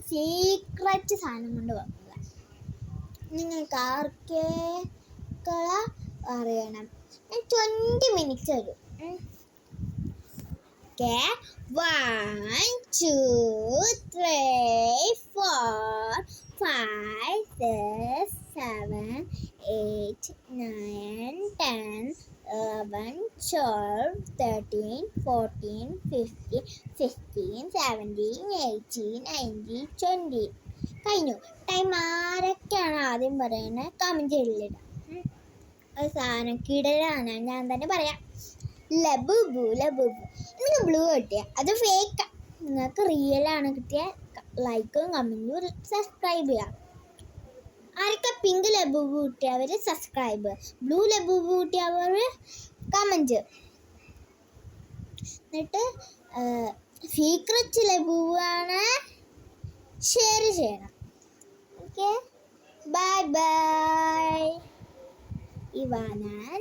Secret സാധനം കൊണ്ട് വെക്കുക. നിങ്ങൾക്ക് ആർക്കേക്കള അറിയണം. 20 മിനിറ്റ്സ് വരും. ഓക്കെ, 1 2 3 4 5 6 7 8 9 10 11 12 13 14 15 16 17 18 19 20. കഴിഞ്ഞു. ടൈം ആരൊക്കെയാണ് ആദ്യം പറയുന്നത് കമൻറ്റ് ചെയ്തിടാം. ഒരു സാധനം കിടലാണ്, ഞാൻ തന്നെ പറയാം. ലബുബു. നിങ്ങൾക്ക് ബ്ലൂ കിട്ടിയ അത് ഫേക്കാ. നിങ്ങൾക്ക് റിയലാണ് കിട്ടിയ ലൈക്കും കമൻറ്റും സബ്സ്ക്രൈബ് ചെയ്യാം. ആരൊക്കെ പിങ്ക് ലബുബു കിട്ടിയവർ സബ്സ്ക്രൈബ്, ബ്ലൂ ലബുബു കിട്ടിയവർ കമൻറ്റ്. എന്നിട്ട് സീക്രട്ട് ലബുബാണ് ഷെയർ ചെയ്യണം. Okay, bye. ഇവാനാൻ